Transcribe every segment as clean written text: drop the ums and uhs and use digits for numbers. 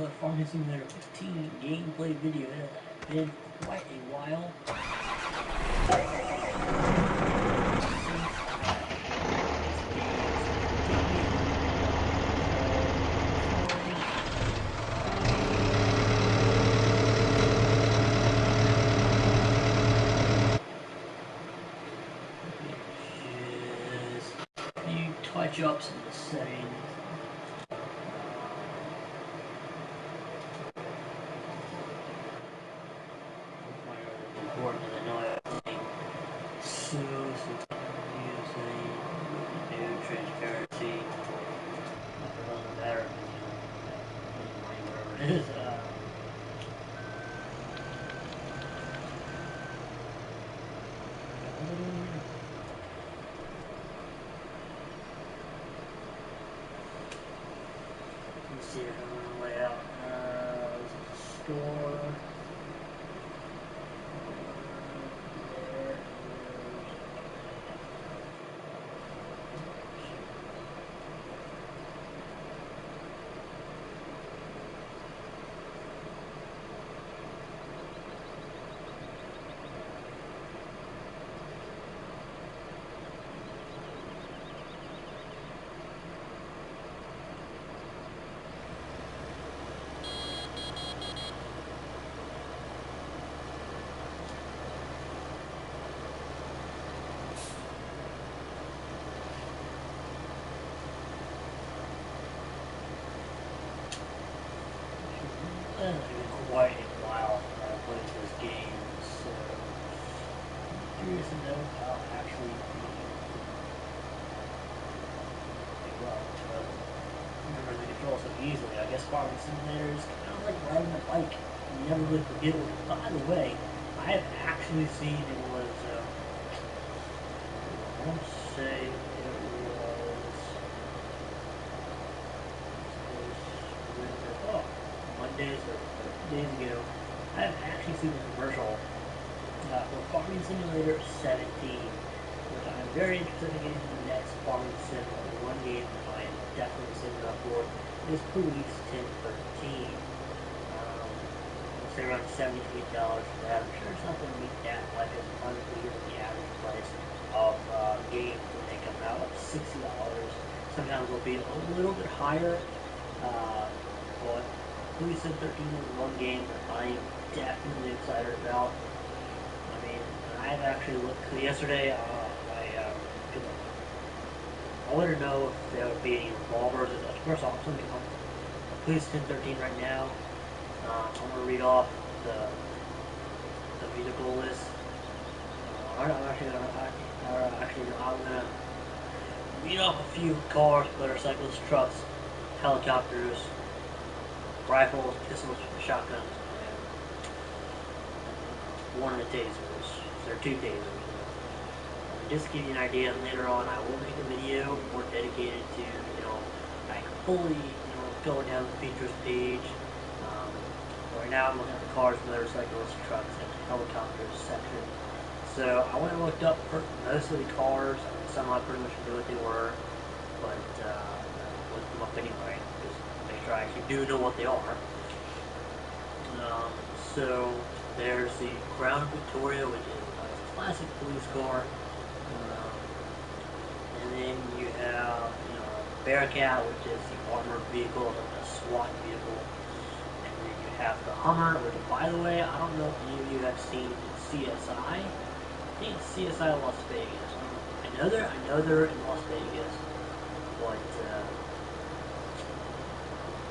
another Farming Simulator 15 gameplay video. It has been quite a while. Just a few touch-ups in the settings. Important as I know everything. So using new transparency. It doesn't matter. Whatever it is. Let's see if I'm going to lay out store. It's been quite a while that I played this game, so I'm curious to know how it actually well. Remember the control so easily. I guess Farming Simulator is kind of like riding a bike. You never really forget it. By the way, I have actually seen it was, I want to say it was, Mondays or days ago, I've actually seen a commercial for Farming Simulator 17, which I'm very interested in getting the next Farming Sim. One game that I am definitely saving up for is Police 1013. Let's say around $73 for that. I'm sure it's not going to meet that like it's probably the average price of games when they come out, like $60. Sometimes it'll be a little bit higher, but Police 1013 is one game that I am definitely excited about. I mean, I've actually looked yesterday. I wanted to know if there would be any revolvers. First off, I'm going to Police 1013 right now. I'm going to read off the vehicle list. I'm going to read off a few cars, motorcycles, trucks, helicopters, rifles, pistols, shotguns, and one of the tasers. There are two tasers. Just to give you an idea, and later on I will make a video more dedicated to, like fully, going down the features page. Right now I'm looking at the cars, motorcycles, trucks, and helicopters section. So I went and looked up most of the cars. Some I pretty much knew what they were, but looked them up anyway, just to make sure I actually do know what they are. So there's the Crown Victoria, which is a classic police car. And then you have, Bearcat, which is the armored vehicle, the SWAT vehicle. And then you have the Hummer, which, by the way, I don't know if any of you have seen CSI. I think it's CSI Las Vegas. I know they're in Las Vegas, but I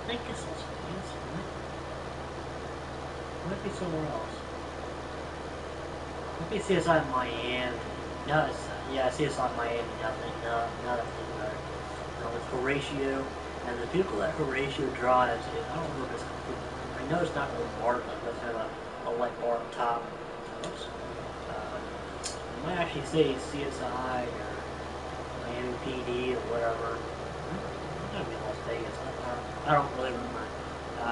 think it's Las Vegas, right? It might be somewhere else. It might be CSI Miami. No, yeah, CSI Miami, nothing about it. It's Horatio, and the vehicle that Horatio drives is, I don't know if it's complete. I know it's not really marked, it does have a light bar on top. Oops. It might actually say CSI or Miami PD or whatever. It's gotta be Las Vegas. I don't really remember. I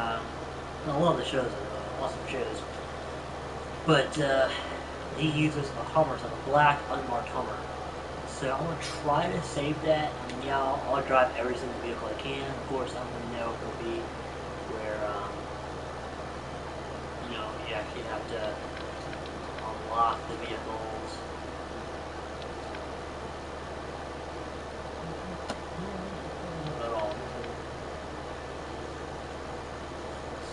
love the shows, awesome shows. But he uses a Hummer, so a black unmarked Hummer. So I'm going to try to save that, and yeah, I'll drive every single vehicle I can. Of course, I'm going to know if it'll be where you actually have to unlock the vehicles. Not at all.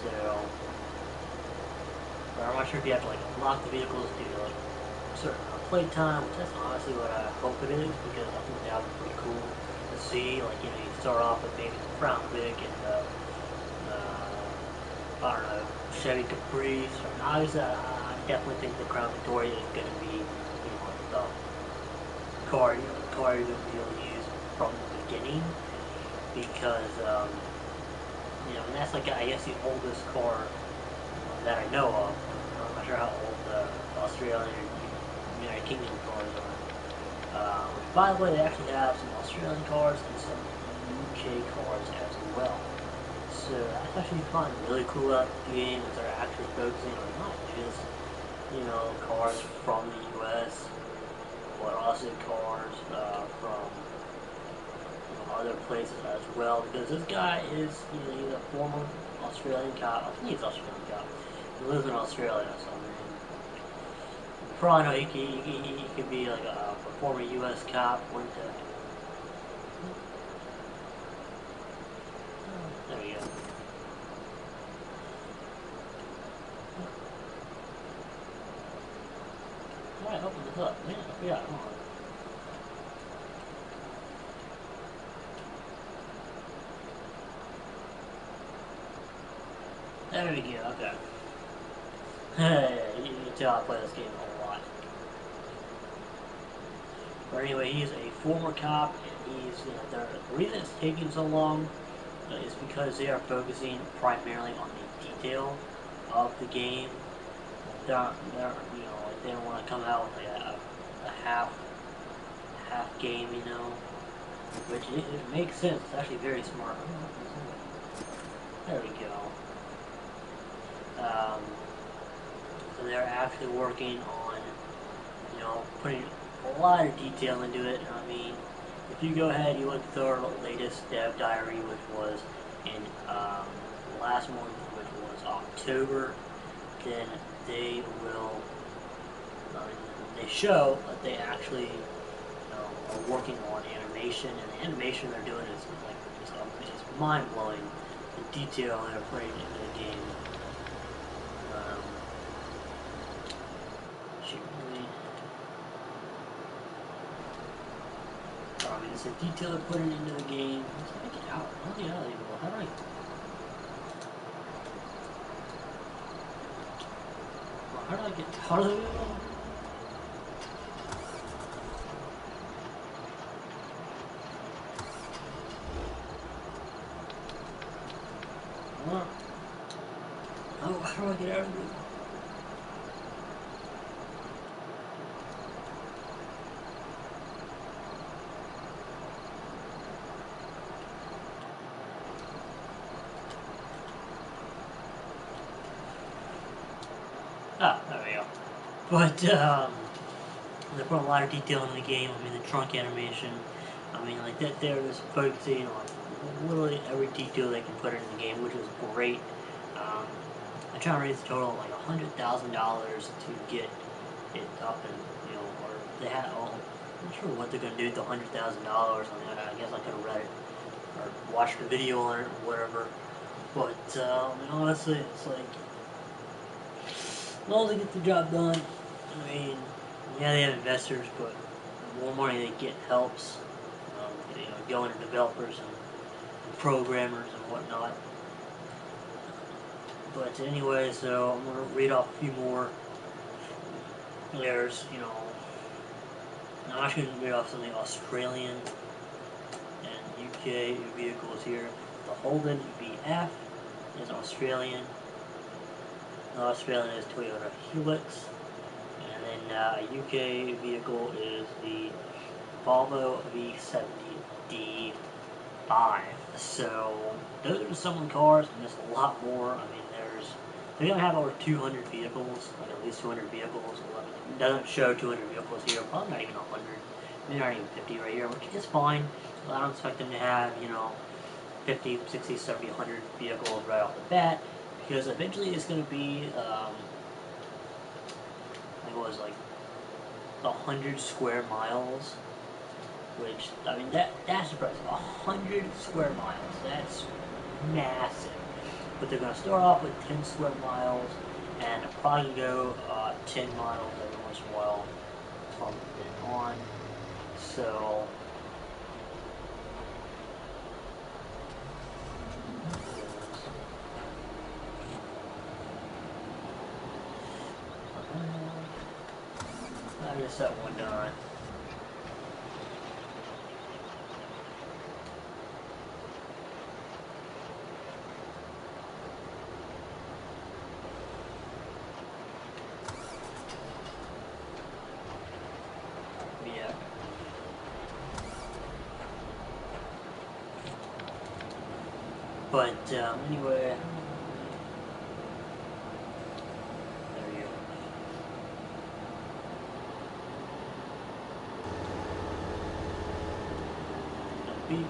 So, I'm not sure if you have to like unlock the vehicles to like certain play time, which that's honestly what I hope it is, because I think that would be pretty cool to see. Like, you know, you start off with maybe the Crown Vic and I don't know, Chevy Caprice. Or obviously, I definitely think the Crown Victoria is going to be, you know, the car, the car you're going to be able to use from the beginning, because, you know, and that's like, I guess, the oldest car that I know of. I'm not sure how old the Australian or United Kingdom cars are. By the way, they actually have some Australian cars and some UK cars as well. So that's actually fun. Really cool about the game is they're actually focusing on not just, you know, cars from the US, but also cars from, you know, other places as well. Because this guy is, you know, he's a former Australian cop. I think he's Australian cop. He lives in Australia, so I mean, you probably know he could be like a former US cop. Went to, there we go. Alright, open this up. Man, I forgot. Hold on. There we go, okay. Hey, you can tell I play this game a lot. But anyway, he's a former cop, and he's, you know, the reason it's taking so long is because they are focusing primarily on the detail of the game. They're you know, like they don't want to come out with like a half game, you know, which it makes sense. It's actually very smart. There we go. So they're actually working on, you know, putting a lot of detail into it. I mean, if you go ahead, you look at their latest dev diary, which was in last month, which was October, then they will, they show that they actually, you know, are working on animation, and the animation they're doing is like it's mind blowing. The detail they're putting into the game. I mean, it's a detail they're putting into the game. How do I get out? How do I get out of here? How do I? Well, how do I get out of here? What? Oh, how do I get out of here? Ah, there we go. But, they put a lot of detail in the game. I mean, the trunk animation. I mean, like, that they're just focusing on literally every detail they can put in the game, which is great. I'm trying to raise a total of like $100,000 to get it up, and, you know, or they had, oh, I'm not sure what they're going to do with the $100,000. I mean, I guess I could have read it or watched a video on it or whatever. But, I mean, honestly, it's like, as long as they get the job done, I mean, yeah, they have investors, but the more money they get helps, you know, going to developers and programmers and whatnot. But anyway, so I'm going to read off a few more. There's, you know, I'm actually going to read off some of the Australian and UK vehicles here. The Holden VF is Australian. The Australian is Toyota Helix. And then a UK vehicle is the Volvo V70D5. So those are some of the cars, and there's a lot more. I mean, they're gonna have over 200 vehicles, like at least 200 vehicles. It doesn't show 200 vehicles here, probably not even 100, maybe not even 50 right here, which is fine. I don't expect them to have, you know, 50, 60, 70, 100 vehicles right off the bat, because eventually it's going to be, I think it was like 100 square miles, which, I mean, that's impressive. 100 square miles, that's massive. But they're going to start off with 10 square miles, and probably go 10 miles every once in a while from then on. So, I guess that one done. Yeah. But anyway, there you go. Beep.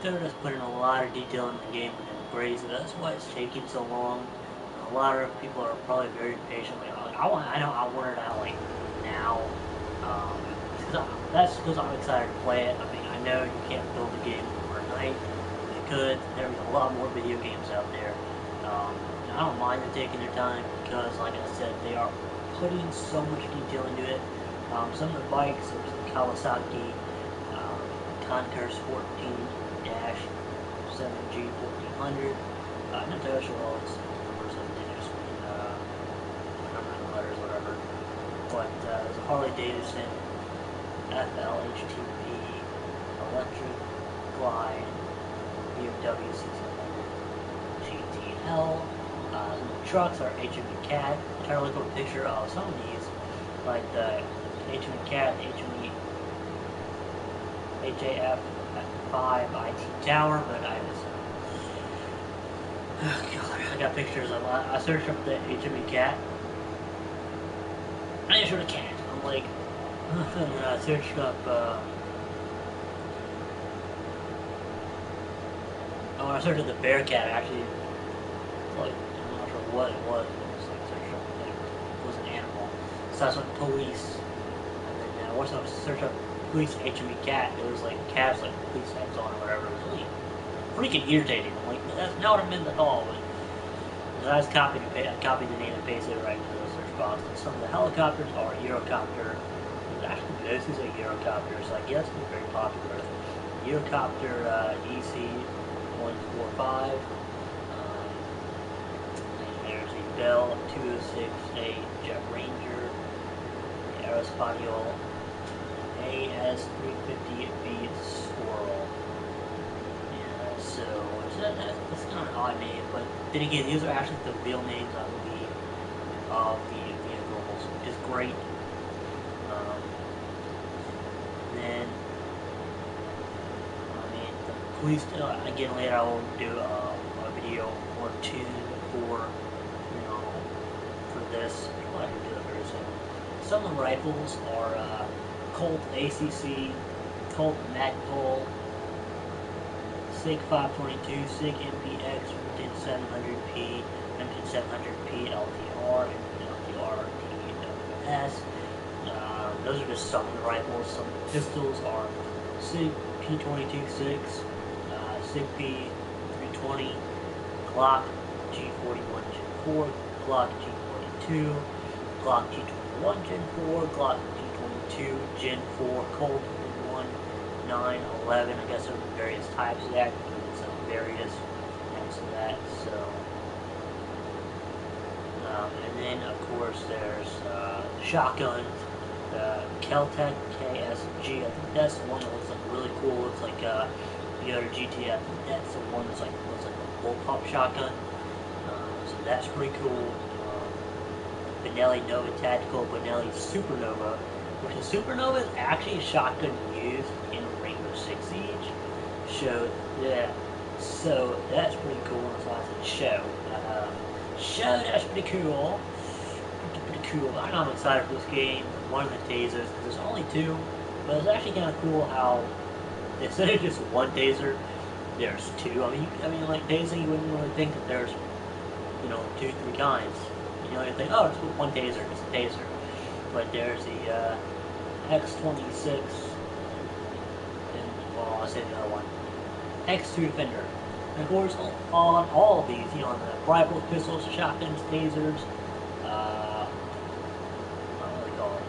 They're just putting a lot of detail in the game and great, so that's why it's taking so long. A lot of people are probably very patient. Like, I know I want it out like now. That's because I'm excited to play it. I mean, I know you can't build a game overnight. You could. There's a lot more video games out there. I don't mind them taking their time because, like I said, they are putting so much detail into it. Some of the bikes, there's the Kawasaki Concours 14-7G 1400. Not too sure all its numbers of digits, number of letters, whatever. But there's a Harley Davidson FLHTP Electric Glide BMW 600 GTL. Some of the trucks are HME Cat. I tried to look up a picture of some of these, like the HME Cat, HME HAF5 IT Tower, but I just, oh god, I got pictures. I searched up the HME Cat. I just showed a cat. I'm like, I searched up, when I searched up the Bearcat, actually, like, I'm not sure what it was, but it was like, searched up, like, it was an animal. So I was like, police, and then once I searched up police HME Cat, it was like, cats, like, police heads on or whatever. It was really freaking irritating. I'm like, that's not what I meant at all, but I just copied the name and pasted it right into the search box. And some of the helicopters are Eurocopter. Actually, this is a Eurocopter, so I guess it's very popular. Eurocopter EC-145. And there's the Bell 206A Jet Ranger, the Aerospatiale AS-350B Squirrel. So that's kind of an odd name, but then again, these are actually the real names, I believe, of the vehicles, which is great. Then, I mean, the police, again, later I will do a video or two for, for this. Well, I can do it very soon. Some of the rifles are Colt ACC, Colt Magpul, SIG 522, SIG MPX, 10700P, 10700P LTR, and LTR TWS. Those are just some of the rifles. Some pistols are SIG P22-6, SIG P320, Glock G41 Gen 4, Glock G42, Glock G21 Gen 4, Glock G22 Gen 4, Colt 1911. I guess there are various types of that, including some various types of that. So, and then of course there's shotguns. Keltec KSG, I think that's the one that looks like really cool. Looks like the other GT. I think that's the one that's like looks like a bullpup shotgun. So that's pretty cool. Benelli Nova Tactical, Benelli Supernova, which is Supernova is actually a shotgun used in Rainbow Six Siege. So yeah, so that's pretty cool. So I said show that's pretty cool. Pretty cool. I know I'm excited for this game. One of the tasers, there's only two, but it's actually kind of cool how instead of just one taser, there's two. I mean, like tasing, you wouldn't really think that there's, you know, two, three kinds. You know, you think, oh, it's one taser, it's a taser. But there's the X26, and well, I'll say the other one, X2 Defender. And of course, on all of these, you know, the rifles, pistols, shotguns, tasers, what do they call it?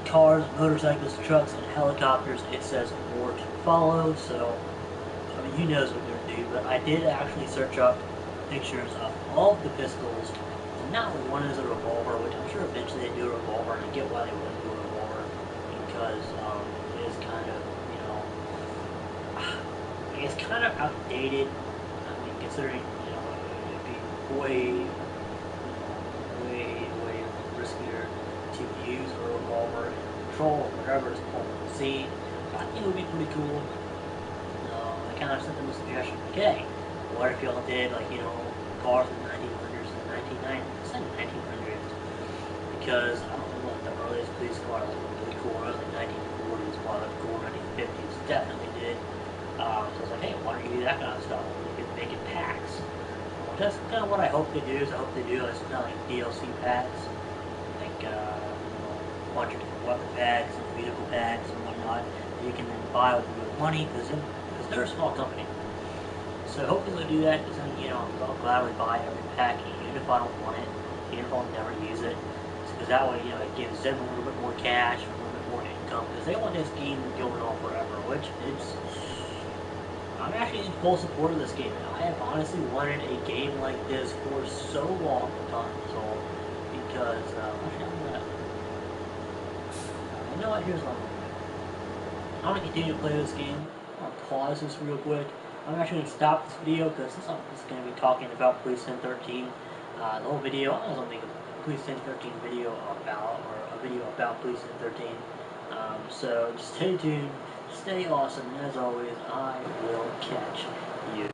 Cars, motorcycles, trucks, and helicopters, it says more to follow. So, I mean, you knows what they're going to do, but I did actually search up pictures of all of the pistols. And not one is a revolver, which I'm sure eventually they do a revolver, and I get why they wouldn't do a revolver, because it is kind of, you know, it's kind of outdated. I mean, considering, you know, it'd be way riskier to use a revolver and control whatever is pulled from the scene. I think it would be pretty cool. I kind of sent them a suggestion. Okay, what if y'all did, like, you know, cars in the 1900s and 1990s? I said 1900s because I don't know what the earliest police car was really cool. It was like 1940s, while the cool 1950s definitely did. So I was like, hey, why don't you do that kind of stuff? You could make it packs. That's kind of what I hope they do. Is I hope they do is kind of like DLC packs, like you know, a bunch of different weapon packs and vehicle packs and whatnot that you can then buy with real money because they're a small company. So hopefully they'll do that because then, you know, I'll gladly buy every pack even if I don't want it, even if I'll never use it. Because that way, you know, it gives them a little bit more cash, a little bit more income because they want this game going on forever, which I'm actually in full support of this game. I have honestly wanted a game like this for so long with Dawn Soul because, actually, you know what, here's what I'm going to continue to play this game. I'll pause this real quick. I'm actually going to stop this video because this is going to be talking about Police 1013. The whole video, I was going to make a Police 1013 video about, or a video about Police 1013. So just stay tuned, stay awesome, and as always, I will catch you.